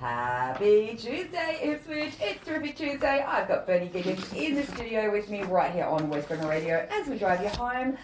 Happy Tuesday, Ipswich. It's Terrific Tuesday. I've got Bernie Giggins in the studio with me right here on West Brighton Radio as we drive you home,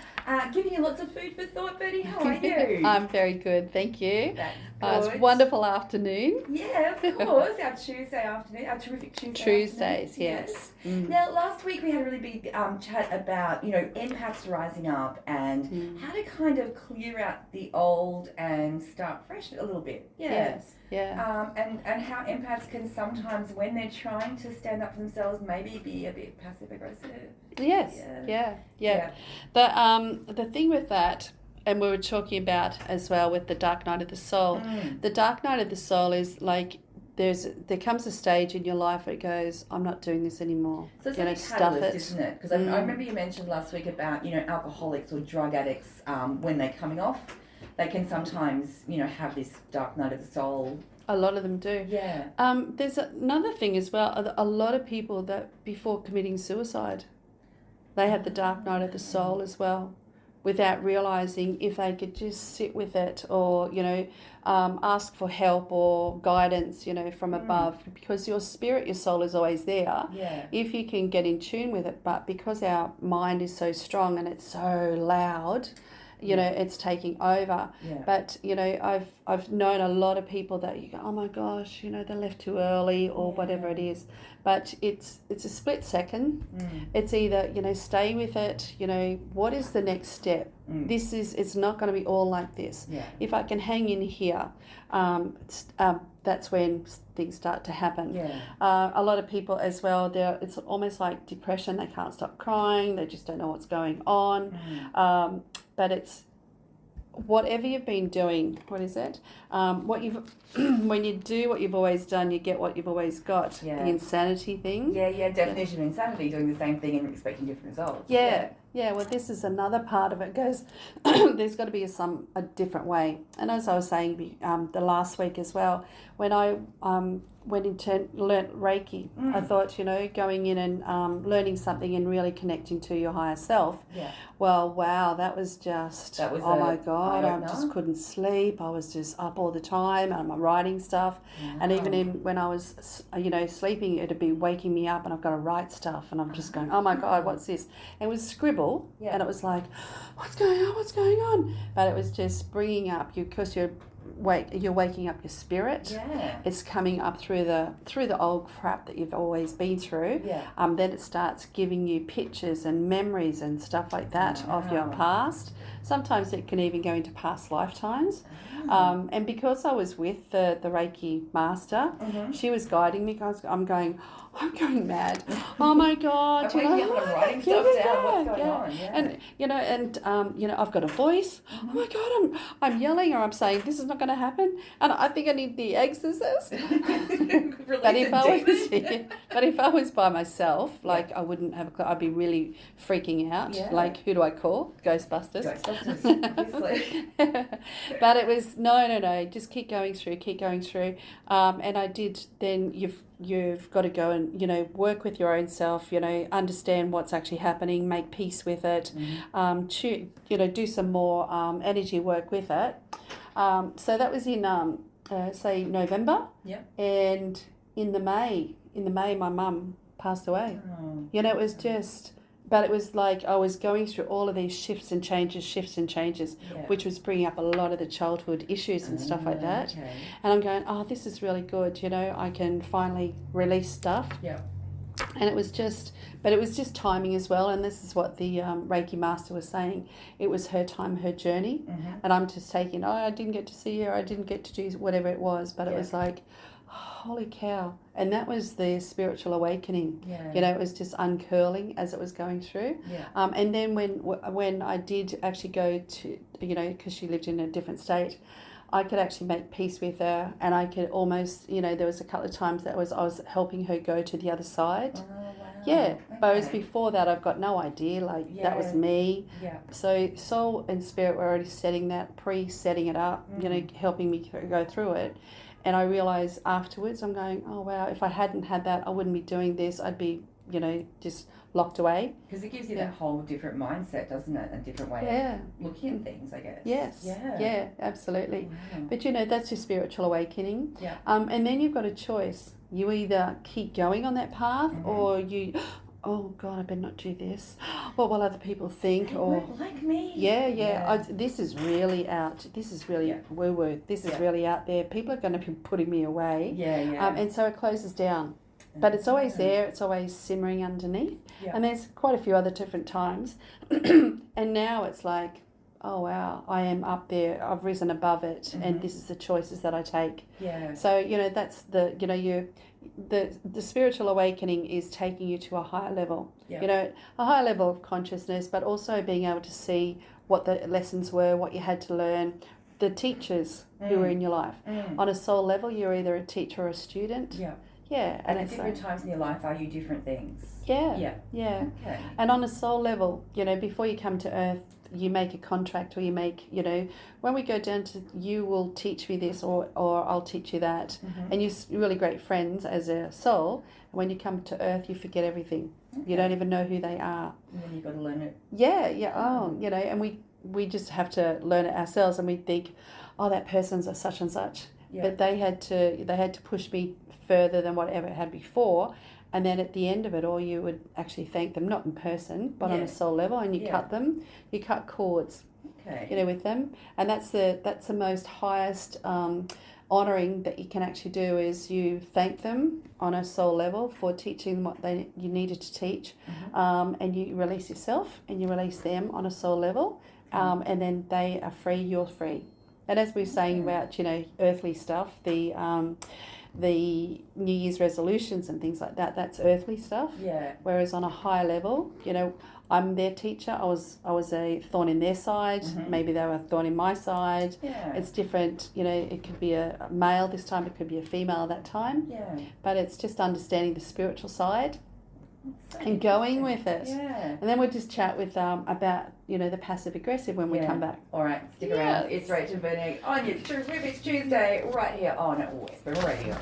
giving you lots of food for thought. Bernie, how are you? I'm very good, thank you. That's It's good. a wonderful afternoon. Yeah, of course. Our Tuesday afternoon, our Terrific Tuesdays, afternoon. yes. Now, last week we had a really big chat about, empaths rising up and how to kind of clear out the old and start fresh a little bit. Yes. Yeah. And how empaths can sometimes, when they're trying to stand up for themselves, maybe be a bit passive aggressive. Yes. Yeah. The thing with that, and we were talking about as well with the dark night of the soul. The dark night of the soul is like there comes a stage in your life where it goes, I'm not doing this anymore. So it's like a catalyst, isn't it? Because I remember you mentioned last week about alcoholics or drug addicts when they're coming off. They can sometimes, have this dark night of the soul. A lot of them do. Yeah. There's another thing as well. A lot of people that before committing suicide, they have the dark night of the soul as well, without realising if they could just sit with it or, ask for help or guidance, from above. Because your spirit, your soul is always there. Yeah. If you can get in tune with it. But because our mind is so strong and it's so loud, it's taking over. Yeah. But, I've known a lot of people that you go, oh my gosh, they left too early or whatever it is. But it's a split second. It's either, stay with it, what is the next step? It's not going to be all like this. Yeah. If I can hang in here, that's when things start to happen. Yeah. A lot of people as well, it's almost like depression. They can't stop crying. They just don't know what's going on. But it's whatever you've been doing. What is it? What you've when you do what you've always done, you get what you've always got. Yeah. The insanity thing. Yeah. Definition of insanity: doing the same thing and expecting different results. Yeah. Well, this is another part of it. Goes, there's got to be a different way. And as I was saying, the last week as well, when I went into learnt Reiki, I thought, going in and learning something and really connecting to your higher self. Yeah. Well, wow, that was oh my God, I just couldn't sleep. I was just up all the time and I'm writing stuff. Wow. And even when I was, sleeping, it'd be waking me up and I've got to write stuff and I'm just going, oh my God, what's this? And it was scribble and it was like, what's going on? But it was just bringing up because you're waking up your spirit. Yeah. It's coming up through the old crap that you've always been through. Yeah. Then it starts giving you pictures and memories and stuff like that of your past. Sometimes it can even go into past lifetimes. And because I was with the Reiki master, she was guiding me. I'm going mad. Oh my God! I'm writing stuff down. What's going on? Yeah. And I've got a voice. Oh my God! I'm yelling or I'm saying this is not going to happen, and I think I need the exorcist. But if I was by myself, I wouldn't have. I'd be really freaking out. Yeah. Like, who do I call? Ghostbusters. Obviously. But it was no. Just keep going through. And I did. Then you've got to go and work with your own self. Understand what's actually happening, make peace with it. Do some more energy work with it. So that was in say November. Yeah. And in the May, my mum passed away. Oh. It was just. But it was like I was going through all of these shifts and changes, which was bringing up a lot of the childhood issues and stuff like that. Okay. And I'm going, oh, this is really good. I can finally release stuff. Yeah. And it was just timing as well. And this is what the Reiki master was saying. It was her time, her journey. And I'm just taking, I didn't get to see her. I didn't get to do whatever it was. But it was like, holy cow. And that was the spiritual awakening. Yeah. It was just uncurling as it was going through. Yeah. And then when I did actually go to, because she lived in a different state, I could actually make peace with her, and I could almost, there was a couple of times that I was helping her go to the other side. Oh, wow. Yeah, Okay. whereas before that I've got no idea, that was me. Yeah. So soul and spirit were already setting it up, helping me go through it. And I realised afterwards, I'm going, oh wow, if I hadn't had that, I wouldn't be doing this. I'd be just locked away. Because it gives you that whole different mindset, doesn't it? A different way of looking at things, I guess. Yes. Yeah, absolutely. Wow. But that's your spiritual awakening. Yeah. And then you've got a choice. You either keep going on that path or you, oh God, I better not do this. What will other people think? They or won't like me. Yeah. This is really out. This is really woo-woo. This is really out there. People are going to be putting me away. Yeah. And so it closes down. But it's always there. It's always simmering underneath. Yeah. And there's quite a few other different times. And now it's like, oh, wow, I am up there. I've risen above it. And this is the choices that I take. Yeah. So, that's the spiritual awakening is taking you to a higher level. Yeah. A higher level of consciousness, but also being able to see what the lessons were, what you had to learn, the teachers who were in your life. On a soul level, you're either a teacher or a student. Yeah. Yeah. And at different times in your life, are you different things? Yeah. Okay. And on a soul level, before you come to earth, you make a contract, or you make, when we go down to, you will teach me this, or I'll teach you that. And you're really great friends as a soul. And when you come to earth, you forget everything. Okay. You don't even know who they are. And then you've got to learn it. Yeah. Oh, and we just have to learn it ourselves, and we think, oh, that person's a such and such. Yeah. But they had to push me further than whatever it had before. And then at the end of it all, you would actually thank them, not in person, but on a soul level, and you cut them. You cut cords, with them. And that's the most highest honouring that you can actually do, is you thank them on a soul level for teaching what you needed to teach. And you release yourself and you release them on a soul level. And then they are free, you're free. And as we were saying about, earthly stuff, the New Year's resolutions and things like that, that's earthly stuff. Yeah. Whereas on a higher level, I'm their teacher. I was a thorn in their side. Maybe they were a thorn in my side. Yeah. It's different. It could be a male this time. It could be a female that time. Yeah. But it's just understanding the spiritual side and going with it. Yeah. And then we'll just chat with about the passive aggressive when we come back. All right, stick around. It's Rach and Bernie on your Terrific Tuesday right here on Westboro Radio.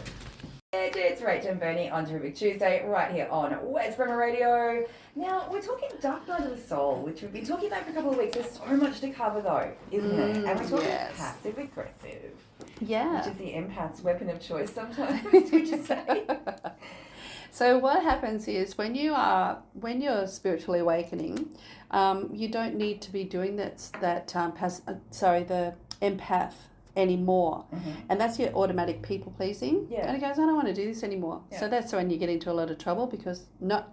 It's Rach and Bernie on Terrific Tuesday right here on Westboro Radio. Now, we're talking Dark Night of the Soul, which we've been talking about for a couple of weeks. There's so much to cover though, isn't it? And we're talking passive aggressive. Yeah. Which is the empath's weapon of choice sometimes, would you say? So what happens is when you're spiritually awakening, you don't need to be doing the empath anymore. And that's your automatic people pleasing. Yeah. And it goes, I don't want to do this anymore. Yeah. So that's when you get into a lot of trouble, because what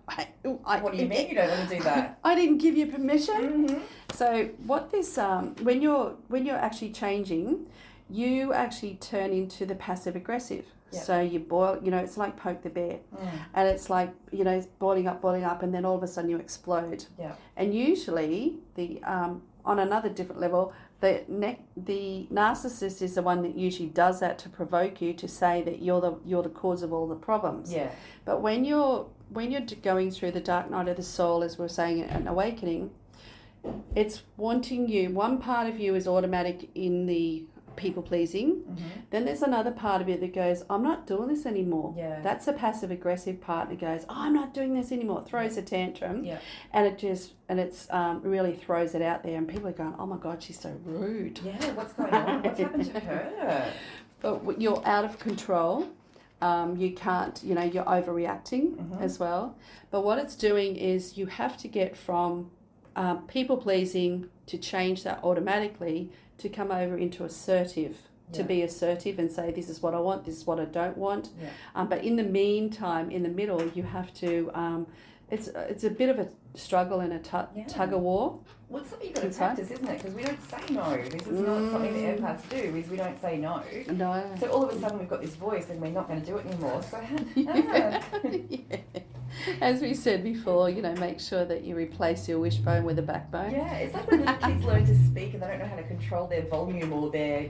do you mean you don't want to do that? I didn't give you permission. So what this when you're actually changing, you actually turn into the passive aggressive. Yep. So you boil, it's like poke the bear. And it's like, it's boiling up, and then all of a sudden you explode. Yeah. And usually on another different level, the narcissist is the one that usually does that to provoke you, to say that you're the cause of all the problems. Yeah. But when you're going through the dark night of the soul, as we're saying, an awakening, it's wanting you. One part of you is automatic in the people pleasing. Then there's another part of it that goes, I'm not doing this anymore. Yeah. That's a passive aggressive part that goes, I'm not doing this anymore. It throws a tantrum. Yeah. And it's really throws it out there, and people are going, oh my God, she's so rude. Yeah, what's going on? What's happened to her? But you're out of control. You can't, you're overreacting as well. But what it's doing is you have to get from people pleasing to change that automatically, to come over into assertive, to be assertive and say, this is what I want, this is what I don't want. Yeah. But in the meantime, in the middle, you have to, it's a bit of a struggle and a tug of war. Well, it's something you've got to practice, isn't it? Because we don't say no. This is not something that empaths do, is we don't say no. No. So all of a sudden we've got this voice and we're not going to do it anymore. So As we said before, make sure that you replace your wishbone with a backbone. Yeah, it's like when little kids learn to speak and they don't know how to control their volume or their,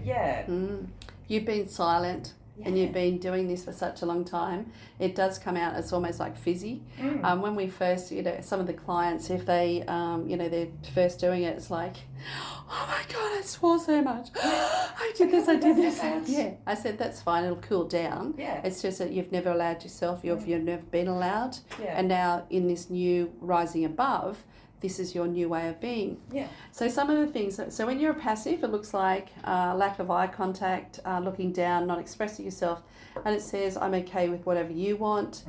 You've been silent. and you've been doing this for such a long time, it does come out. It's almost like fizzy. When we first, some of the clients, if they, they're first doing it, it's like, oh my God, I swore so much. I did this, I did this. Yeah. I said, that's fine. It'll cool down. Yeah. It's just that you've never allowed yourself. You've never been allowed. Yeah. And now in this new rising above, this is your new way of being. Yeah. So some of the things, so when you're passive, it looks like lack of eye contact, looking down, not expressing yourself. And it says, I'm okay with whatever you want.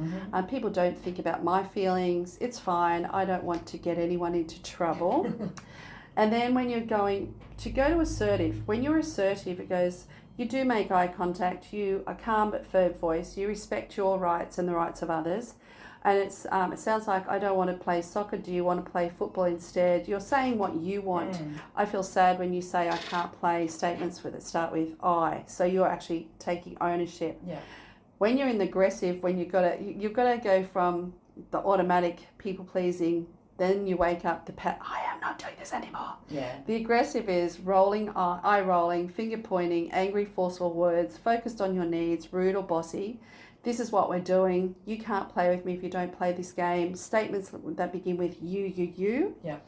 People don't think about my feelings. It's fine. I don't want to get anyone into trouble. And then when you're going to assertive, when you're assertive, it goes, you do make eye contact. You are calm but firm voice. You respect your rights and the rights of others. And it sounds like, I don't want to play soccer. Do you want to play football instead? You're saying what you want. I feel sad when you say I can't play statements that start with I. So you're actually taking ownership. Yeah. When you're in the aggressive, when you've got to go from the automatic people pleasing, then you wake up I am not doing this anymore. Yeah. The aggressive is rolling, eye rolling, finger pointing, angry, forceful words, focused on your needs, rude or bossy. This is what we're doing. You can't play with me if you don't play this game. Statements that begin with you. Yeah.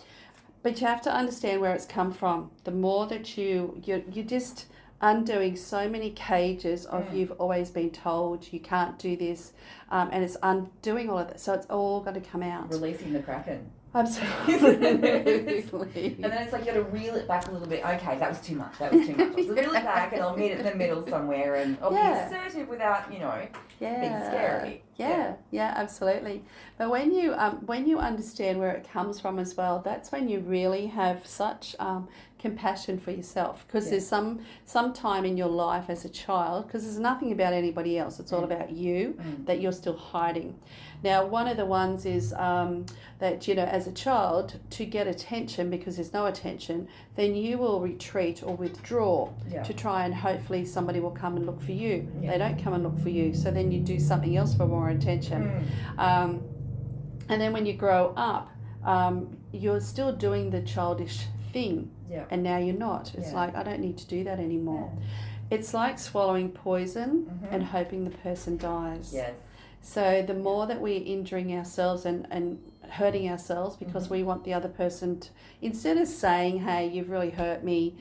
But you have to understand where it's come from. The more that you're just undoing so many cages of you've always been told you can't do this, and it's undoing all of that. So it's all going to come out. Releasing the Kraken. Absolutely. And then it's like you got to reel it back a little bit. Okay, that was too much. Let's reel it back, and I'll meet it in the middle somewhere, and I'll be assertive without, being scary. Yeah, absolutely. But when you understand where it comes from as well, that's when you really have such compassion for yourself, because there's some time in your life as a child, because there's nothing about anybody else. It's all about you that you're still hiding. Now, one of the ones is that, as a child, to get attention, because there's no attention, then you will retreat or withdraw to try and hopefully somebody will come and look for you. They don't come and look for you. So then you do something else for more attention. And then when you grow up, you're still doing the childish thing. Yeah. And now you're not. It's like, I don't need to do that anymore. Yeah. It's like swallowing poison and hoping the person dies. Yes. So the more that we're injuring ourselves and hurting ourselves because we want the other person to, instead of saying, hey, you've really hurt me,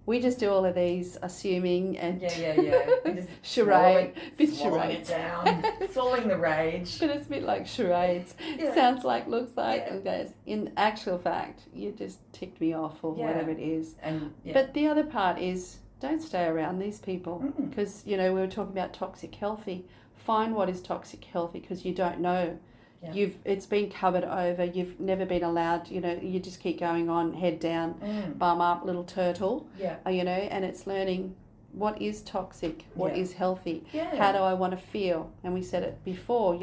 we just do all of these assuming and we just charade, swallowing it down, swallowing the rage. But it's a bit like charades. Sounds like, looks like, and goes, in actual fact, you just ticked me off or whatever it is. And but the other part is, don't stay around these people, because we were talking about toxic healthy. Find what is toxic healthy, because you don't know. Yeah. It's been covered over. You've never been allowed. You just keep going on, head down, bum up, little turtle. Yeah. And it's learning what is toxic, what is healthy. Yeah. How do I want to feel? And we said it before.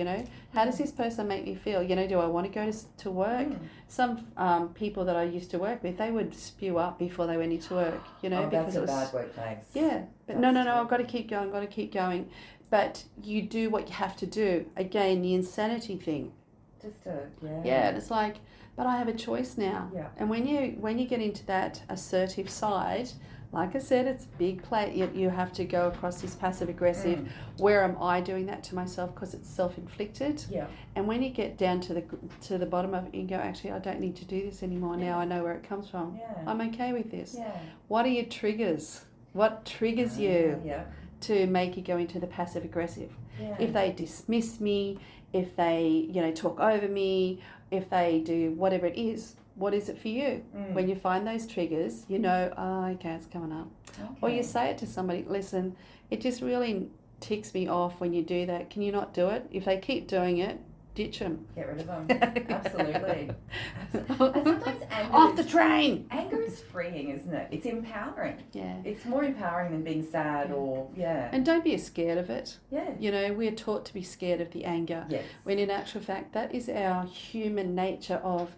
How does this person make me feel? Do I want to go to work? Some people that I used to work with, they would spew up before they went into work. Because that's a bad workplace. Yeah, but no, I've got to keep going. But you do what you have to do. Again, the insanity thing. And it's like, but I have a choice now. Yeah. And when you get into that assertive side, like I said, it's a big play. You have to go across this passive aggressive. Where am I doing that to myself? Because it's self-inflicted. Yeah. And when you get down to the bottom of it, you go, actually, I don't need to do this anymore. Now I know where it comes from. Yeah. I'm okay with this. Yeah. What are your triggers? What triggers you? Yeah. To make you go into the passive aggressive. Yeah. If they dismiss me, if they, talk over me, if they do whatever it is, what is it for you? When you find those triggers, okay, it's coming up. Okay. Or you say it to somebody, listen, it just really ticks me off when you do that. Can you not do it? If they keep doing it, ditch them. Get rid of them. Absolutely. And sometimes anger off the train. Anger is freeing, isn't it? It's empowering. Yeah. It's more empowering than being sad or And don't be scared of it. Yeah. We're taught to be scared of the anger. Yes. When in actual fact, that is our human nature of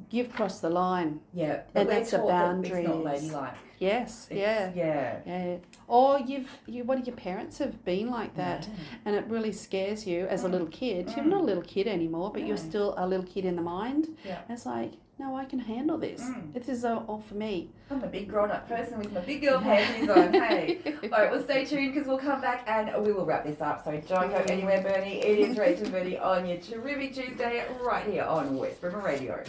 you've crossed the line. Yeah. And that's a boundary. It's not ladylike Yes. Yeah. Or one of your parents have been like that, and it really scares you as a little kid. You're not a little kid anymore, but you're still a little kid in the mind. Yeah. And it's like, no, I can handle this. This is all for me. I'm a big grown-up person with my big girl panties on. Hey. All right, well, stay tuned because we'll come back and we will wrap this up. So don't go anywhere, Bernie. It is Rach and Bernie on your Terrific Tuesday right here on West Brimmer Radio.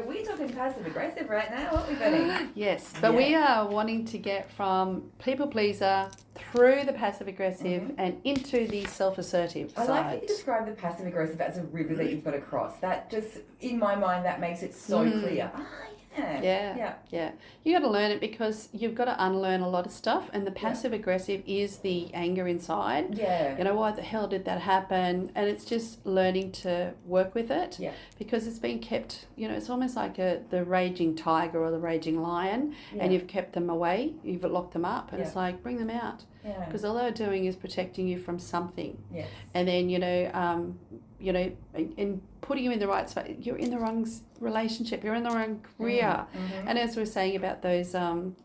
We're talking passive-aggressive right now, aren't we, Bernie? Yes, but we are wanting to get from people-pleaser through the passive-aggressive and into the self-assertive side. I like that you describe the passive-aggressive as a river that you've got to cross. That just, in my mind, that makes it so clear. Yeah. You got to learn it because you've got to unlearn a lot of stuff, and the passive aggressive is the anger inside. Yeah. You know, why the hell did that happen? And it's just learning to work with it. Yeah. Because it's been kept, you know, it's almost like the raging tiger or the raging lion, and you've kept them away, you've locked them up, and it's like, bring them out. Because all they're doing is protecting you from something. Yes. And then, and putting you in the right space, you're in the wrong relationship, you're in the wrong career. And as we were saying about those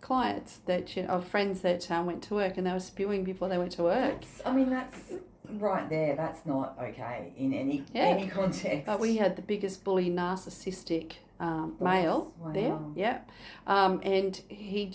clients or friends that went to work and they were spewing before they went to work. That's right there. That's not okay in any context. But we had the biggest bully, narcissistic male there. Yeah. And he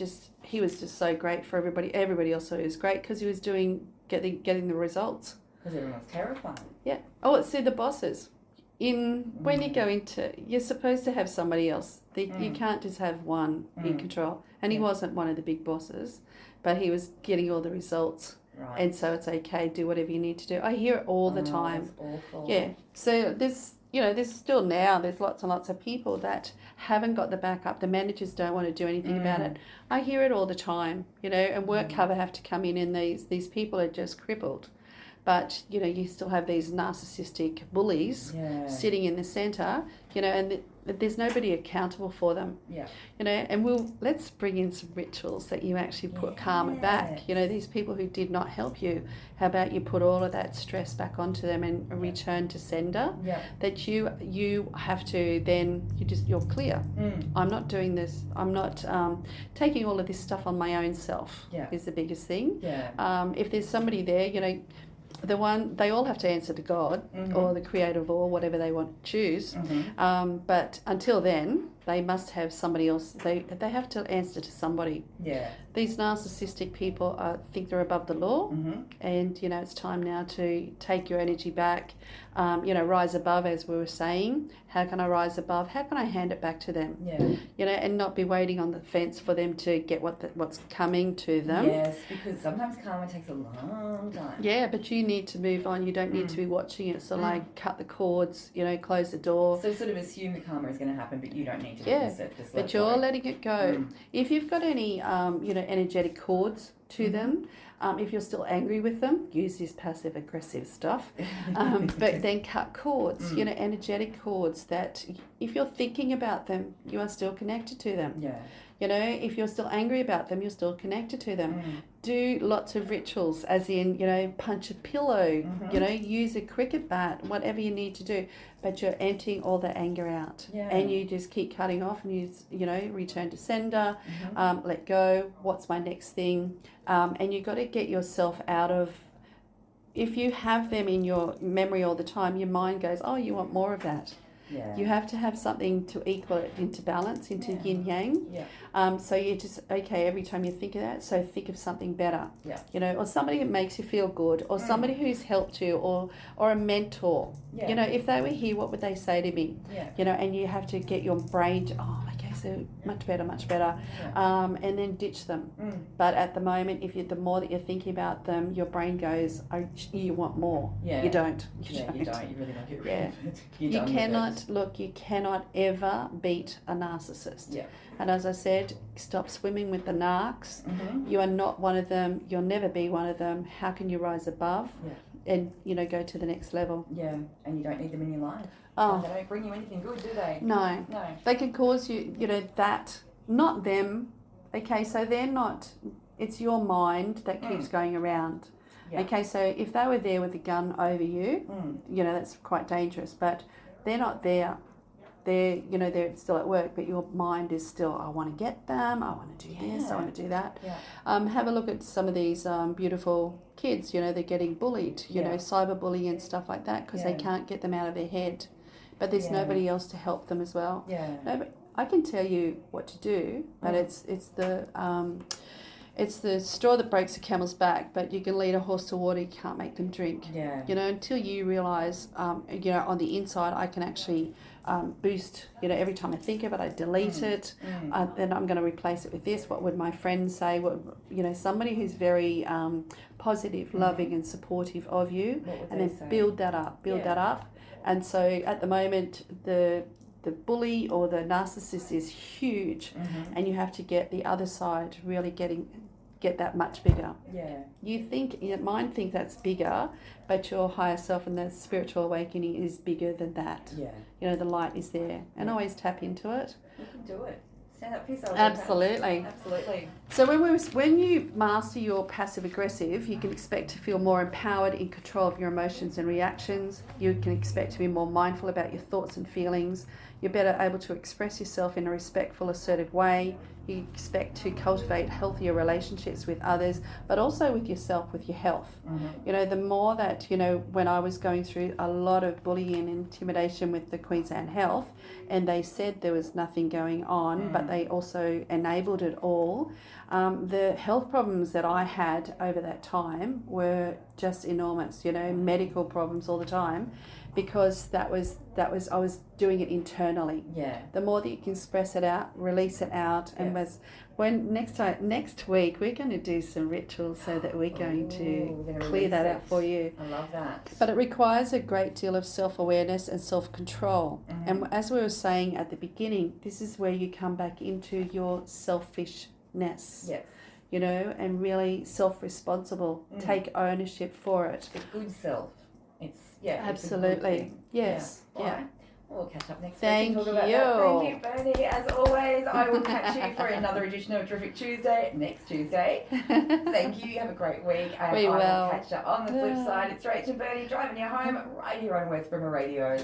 was just so great for everybody. Everybody else was great because he was getting the results. Because everyone's terrified. Yeah. Oh, see, the bosses. When you go into, you're supposed to have somebody else. You can't just have one in control. And he wasn't one of the big bosses, but he was getting all the results. Right. And so it's okay, do whatever you need to do. I hear it all the time. That's awful. Yeah. So there's lots and lots of people that haven't got the backup. The managers don't want to do anything about it. I hear it all the time, and work cover have to come in and these people are just crippled. But, you still have these narcissistic bullies sitting in the centre, and there's nobody accountable for them. Yeah. And let's bring in some rituals that you actually put karma back. These people who did not help you, how about you put all of that stress back onto them and return to sender? Yeah. That you have to then, you're clear. I'm not doing this. I'm not taking all of this stuff on my own self is the biggest thing. Yeah. If there's somebody there, they all have to answer to God or the creator of all, whatever they want to choose. But until then, they must have somebody else. They have to answer to somebody. Yeah. These narcissistic people think they're above the law, and it's time now to take your energy back. Rise above, as we were saying. How can I rise above? How can I hand it back to them? Yeah. And not be waiting on the fence for them to get what's coming to them. Yes, because sometimes karma takes a long time. Yeah, but you need to move on. You don't need to be watching it. So cut the cords. Close the door. So sort of assume the karma is going to happen, but you don't need to witness it. Just but you're letting it go. If you've got any energetic cords to them. If you're still angry with them, use this passive-aggressive stuff. But then cut cords, energetic cords that if you're thinking about them, you are still connected to them. Yeah. If you're still angry about them, you're still connected to them. Do lots of rituals, as in, punch a pillow, use a cricket bat, whatever you need to do. But you're emptying all the anger out. Yeah. And you just keep cutting off and return to sender, let go, what's my next thing? And you've got to get yourself out of, if you have them in your memory all the time, your mind goes, oh, you want more of that. Yeah. You have to have something to equal it into balance, into yin yang. Yeah. So you just, every time you think of that, so think of something better. Yeah. Or somebody that makes you feel good, or somebody who's helped you, or a mentor. Yeah. If they were here, what would they say to me? Yeah. And you have to get your brain to, so much better. Yeah. And then ditch them. But at the moment, the more that you're thinking about them, your brain goes, oh, you want more. Yeah. You don't. You don't. You really don't get rid of it. You cannot ever beat a narcissist. Yeah. And as I said, stop swimming with the narcs. You are not one of them. You'll never be one of them. How can you rise above and, go to the next level? Yeah, and you don't need them in your life. Oh. They don't bring you anything good, do they? No. They can cause you, that, not them. Okay, so they're not, it's your mind that keeps going around. Yeah. Okay, so if they were there with a gun over you, that's quite dangerous, but they're not there. they're still at work, but your mind is still, I want to get them, I want to do this, I want to do that. Have a look at some of these beautiful kids, they're getting bullied, cyberbullying and stuff like that, because they can't get them out of their head. But there's nobody else to help them as well. I can tell you what to do, but it's the straw that breaks the camel's back, but you can lead a horse to water, you can't make them drink. Until you realise, on the inside, I can actually boost, every time I think of it, I delete it, then I'm going to replace it with this. What would my friends say? Somebody who's very positive, loving and supportive of you, and then build that up. And so at the moment, the bully or the narcissist is huge, and you have to get the other side really get that much bigger. You mind think that's bigger, but your higher self and the spiritual awakening is bigger than that. The light is there, and always tap into it. You can do it. Stand up for yourself. Absolutely. So when you master your passive aggressive, you can expect to feel more empowered, in control of your emotions and reactions. You can expect to be more mindful about your thoughts and feelings. You're better able to express yourself in a respectful, assertive way. You expect to cultivate healthier relationships with others, but also with yourself, with your health. The more that, when I was going through a lot of bullying and intimidation with the Queensland Health, and they said there was nothing going on, but they also enabled it all, the health problems that I had over that time were just enormous, medical problems all the time, because that was I was doing it internally. The more that you can express it out, release it out, and next week we're going to do some rituals so that we're going to clear that out for you. I love that. But it requires a great deal of self-awareness and self-control. And as we were saying at the beginning, this is where you come back into your selfishness. And really self-responsible. Take ownership for it. The good self. Absolutely. Yes. Right. We'll catch up next week. Thank you. Thank you, Bernie. As always, I will catch you for another edition of Terrific Tuesday next Tuesday. Thank you. Have a great week. And I will catch you on the flip side. It's Rach and Bernie driving you home right here on West Brimmer Radio.